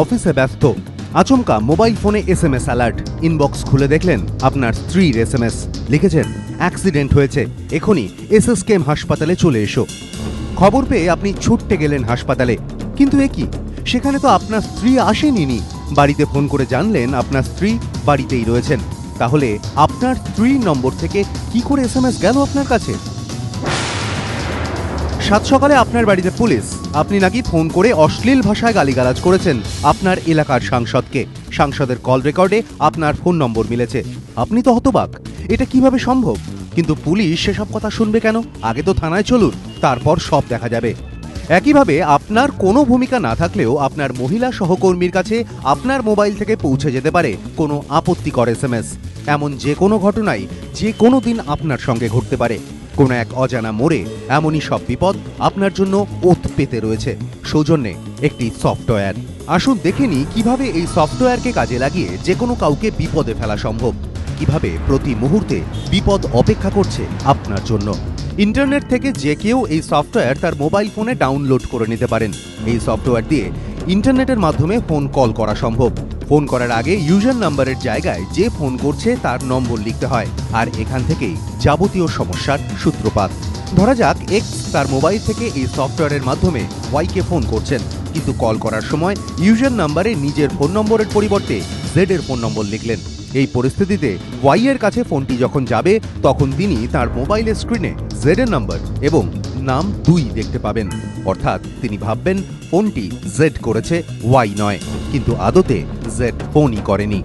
অফিসে ব্যস্ত, আচমকা মোবাইল ফোনে এসএমএস অ্যালার্ট। ইনবক্স খুলে দেখলেন আপনার স্ত্রীর এসএমএস। লিখেছেন, অ্যাক্সিডেন্ট হয়েছে, এখনই এসএসকেএম হাসপাতালে চলে এসো। খবর পেয়ে আপনি ছুটতে গেলেন হাসপাতালে, কিন্তু এ কি, সেখানে তো আপনার স্ত্রী আসেনি। বাড়িতে ফোন করে জানলেন আপনার স্ত্রী বাড়িতেই রয়েছেন। তাহলে আপনার স্ত্রীর নম্বর থেকে কি করে এসএমএস গেল আপনার কাছে? সাত সকালে আপনার বাড়িতে পুলিশ। আপনি নাকি ফোন করে অশ্লীল ভাষায় গালিগালাজ করেছেন আপনার এলাকার সাংসদকে। সাংসদের কল রেকর্ডে আপনার ফোন নম্বর মিলেছে। আপনি তো হতবাক, এটা কিভাবে সম্ভব? কিন্তু পুলিশ সেসব কথা শুনবে কেন? আগে তো থানায় চলুন, তারপর সব দেখা যাবে। একইভাবে আপনার কোনো ভূমিকা না থাকলেও আপনার মহিলা সহকর্মীর কাছে আপনার মোবাইল থেকে পৌঁছে যেতে পারে কোনো আপত্তিকর এসএমএস। এমন যে কোনো ঘটনাই যে কোনো দিন আপনার সঙ্গে ঘটতে পারে। কোনো এক অজানা মোড়ে এমনই সব বিপদ আপনার জন্য ওত পেতে রয়েছে। সৌজন্যে একটি সফটওয়্যার। আসুন দেখে নিই কিভাবে এই সফটওয়্যারকে কাজে লাগিয়ে যে কোনো কাউকে বিপদে ফেলা সম্ভব, কিভাবে প্রতি মুহূর্তে বিপদ অপেক্ষা করছে আপনার জন্য। ইন্টারনেট থেকে যে কেউ এই সফটওয়্যার তার মোবাইল ফোনে ডাউনলোড করে নিতে পারেন। এই সফটওয়্যার দিয়ে ইন্টারনেটের মাধ্যমে ফোন কল করা সম্ভব। ফোন করার আগে ইউজার নাম্বারের জায়গায় যে ফোন করছে তার নম্বর লিখতে হয়, আর এখান থেকেই যাবতীয় সমস্যার সূত্রপাত। ধরা যাক এক্স তার মোবাইল থেকে এই সফটওয়্যারের মাধ্যমে ওয়াইকে ফোন করছেন, কিন্তু কল করার সময় ইউজার নাম্বারে নিজের ফোন নম্বরের পরিবর্তে জেড এর ফোন নম্বর লিখলেন। এই পরিস্থিতিতে ওয়াই এর কাছে ফোনটি যখন যাবে, তখন তিনি তার মোবাইলের স্ক্রিনে জেড এর নাম্বার এবং নাম 2 দেখতে পাবেন। অর্থাৎ তিনি ভাববেন ফোনটি জেড করেছে, ওয়াই নয়, কিন্তু আদতে জেড ফোনই করেনি।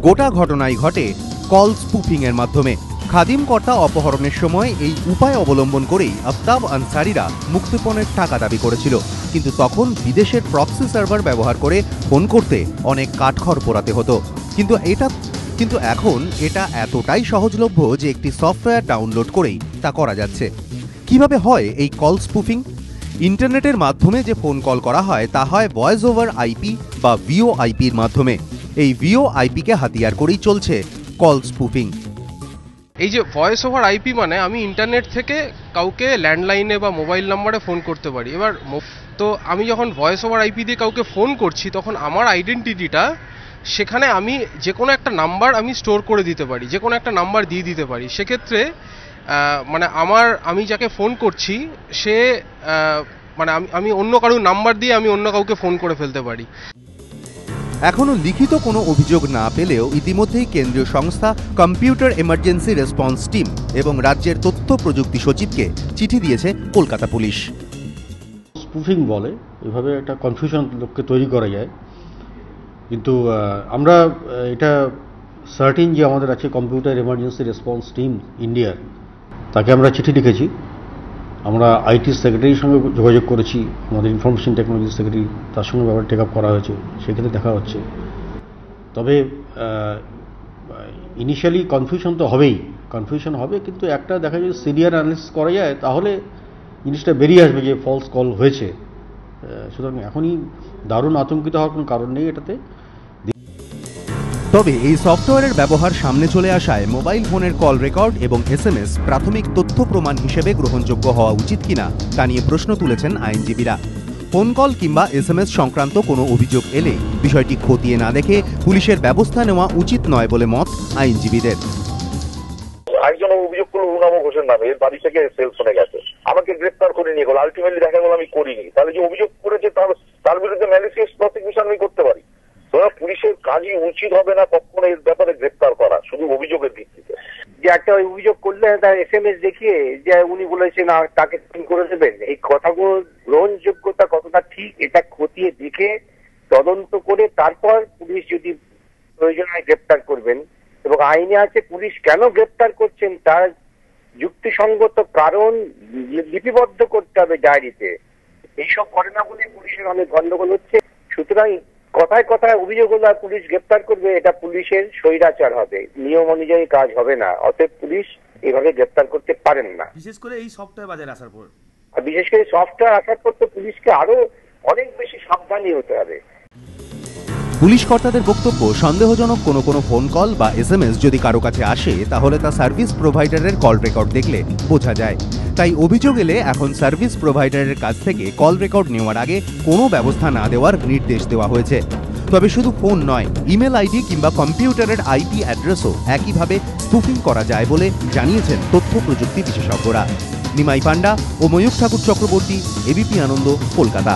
গোটা ঘটনাই ঘটে কল স্পুফিং এর মাধ্যমে। খাদিম কর্তা অপহরণের সময় এই উপায় অবলম্বন করেই আফতাব আনসারিরা মুক্তিপণের টাকা দাবি করেছিল, কিন্তু তখন বিদেশের প্রক্সি সার্ভার ব্যবহার করে ফোন করতে অনেক কাঠখড় পোড়াতে হতো। কিন্তু এখন এটা এতটাই সহজলভ্য যে একটি সফটওয়্যার ডাউনলোড করেই তা করা যাচ্ছে। কিভাবে হয় এই কল স্পুফিং? ইন্টারনেটের মাধ্যমে যে ফোন কল করা হয় তা হয় ভয়েস ওভার আইপি বা ভিওআইপির মাধ্যমে। এই ভিওআইপিকে হাতিয়ার করেই চলছে কল স্পুফিং। এই যে ভয়েস ওভার আইপি মানে আমি ইন্টারনেট থেকে কাউকে ল্যান্ডলাইনে বা মোবাইল নাম্বারে ফোন করতে পারি। এবার তো আমি যখন ভয়েস ওভার আইপি দিয়ে কাউকে ফোন করছি, তখন আমার আইডেন্টিটিটা সেখানে আমি যে কোনো একটা নাম্বার আমি স্টোর করে দিতে পারি, যে কোনো একটা নাম্বার দিয়ে দিতে পারি। সেক্ষেত্রে মানে আমি যাকে ফোন করছি সে মানে আমি অন্য কারোর নাম্বার দিয়ে আমি অন্য কাউকে ফোন করে ফেলতে পারি। এখনো লিখিত কোনো অভিযোগ না পেলেও ইতিমধ্যেই কেন্দ্রীয় সংস্থা কম্পিউটার এমার্জেন্সি রেসপন্স টিম এবং রাজ্যের তথ্য প্রযুক্তি সচিবকে চিঠি দিয়েছে কলকাতা পুলিশ। স্পুফিং বলে, এভাবে একটা কনফিউশন লোককে তৈরি করা যায়, কিন্তু আমরা এটা সার্টিন যে আমাদের আছে কম্পিউটার এমার্জেন্সি রেসপন্স টিম ইন্ডিয়ার, তাকে আমরা চিঠি লিখেছি। আমরা আইটি সেক্রেটারির সঙ্গে যোগাযোগ করেছি, আমাদের ইনফরমেশন টেকনোলজি সেক্রেটারি, তার সঙ্গে ব্যাপার টেক আপ করা হয়েছে, সেক্ষেত্রে দেখা হচ্ছে। তবে ইনিশিয়ালি কনফিউশন তো কনফিউশন হবে, কিন্তু একটা দেখা যায় সিরিয়ার অ্যানালিসিস করা যায়, তাহলে জিনিসটা বেরিয়ে আসবে যে ফলস কল হয়েছে। সুতরাং এখনই দারুণ আতঙ্কিত হওয়ার কোনো কারণ নেই এটাতে। তবে এই সফটওয়্যারের ব্যবহার সামনে চলে আসায় মোবাইল ফোনের কল রেকর্ড এবং এসএমএস প্রাথমিক তথ্য প্রমাণ হিসেবে গ্রহণযোগ্য হওয়া উচিত কিনা তা নিয়ে প্রশ্ন তুলেছেন আইনজীবীরা। ফোন কল কিংবা এসএমএস সংক্রান্ত কোনো অভিযোগ এলে বিষয়টি খতিয়ে না দেখে পুলিশের ব্যবস্থা নেওয়া উচিত নয় বলে মত আইনজীবীদের। একজন অভিযোগ করলো রুনাম ঘোষের নামে, এর বাড়ি থেকে সেল ফোনে গেছে, আমাকে গ্রেফতার করে নিয়ে গেল, আলটিমেটলি দেখা গেল আমি করিনি। তাহলে যে অভিযোগ করেছে তার বিরুদ্ধে ম্যালিসিয়াস প্রসিকিউশন আমি করতে পারি। তোরা পুলিশের কাজই উচিত হবে না কখনো এর ব্যাপারে গ্রেফতার করা, শুধু অভিযোগের ভিত্তিতে। যে একটা অভিযোগ করলে তার এসএমএস দেখিয়ে যে উনি বলেছেন তাকে ফোন করে দেবেন, এই কথাগুলো গ্রহণযোগ্যতা কতটা ঠিক এটা খতিয়ে দেখে তদন্ত করে তারপর পুলিশ যদি প্রয়োজন হয় গ্রেপ্তার করবেন। এবং আইনে আছে পুলিশ কেন গ্রেপ্তার করছেন তার যুক্তিসঙ্গত কারণ লিপিবদ্ধ করতে হবে ডায়েরিতে। এইসব করে না বলে পুলিশের অনেক গন্ডগোল হচ্ছে। সুতরাং কথায় কথায় অভিযোগ হলে পুলিশ গ্রেপ্তার করবে, এটা পুলিশের স্বৈরাচার হবে, নিয়ম অনুযায়ী কাজ হবে না। অতএব পুলিশ এভাবে গ্রেপ্তার করতে পারেন না, বিশেষ করে এই সফটওয়্যার বাজারে আসার পর। আর বিশেষ করে সফটওয়্যার আসার পর তো পুলিশকে আরো অনেক বেশি সাবধানী হতে হবে। পুলিশ কর্তাদের বক্তব্য, সন্দেহজনক কোনো ফোন কল বা এসএমএস যদি কারো কাছে আসে তাহলে তা সার্ভিস প্রোভাইডারের কল রেকর্ড দেখলে বোঝা যায়। তাই অভিযোগ এলে এখন সার্ভিস প্রোভাইডারের কাছ থেকে কল রেকর্ড নেওয়ার আগে কোনো ব্যবস্থা না দেওয়ার নির্দেশ দেওয়া হয়েছে। তবে শুধু ফোন নয়, ইমেল আইডি কিংবা কম্পিউটারের আইপি অ্যাড্রেসও একইভাবে স্পুফিং করা যায় বলে জানিয়েছেন তথ্য প্রযুক্তি বিশেষজ্ঞরা। নিমাই পান্ডা ও ময়ূখ ঠাকুর চক্রবর্তী, এবিপি আনন্দ, কলকাতা।